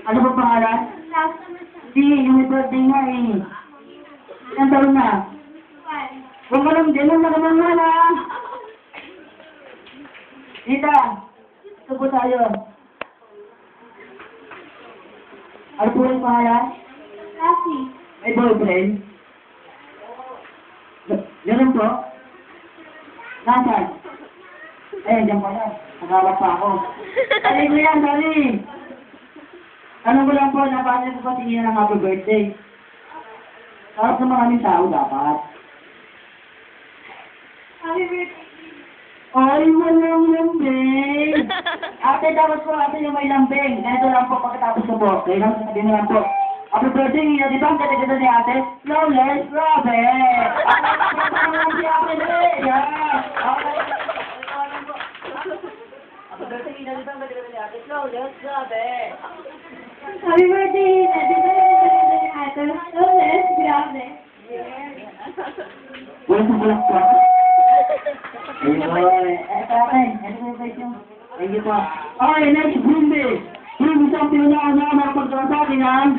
Ano ba pangalan? Hindi, yung may birthday nga eh. Ilang taon na? Huwag ka lang din, huwag ka naman nga na. Tita, ito po tayo. Ano po yung pangalan? May boyfriend? Ganun po? Nasaan? Eh, dyan pala. Nagawak pa ako. Dali ko yan, dali. Ano ko lang po, napasya ko pa tingin ng happy birthday. Para sa maraming tao dapat. Ay, walang lambing. Ate, dapat po ate yung may lambing. Ganito lang po pagkatapos ko po. Kaya lang sabihin mo lang po. Happy birthday niya, di ba? Ang ganda-ganda ni ate. Flawless, grabe. Ang si ate na eh. Happy birthday niya, di ba? Ang ganda-ganda ni ate. Flawless, grabe. Happy birthday, Ate. Ate. Flawless, grabe. Walang sabalak po. Ayun. Sa akin. Thank you po. Okay, next, Brundy. Brundy, isang pinunaan na makapagkasabi ng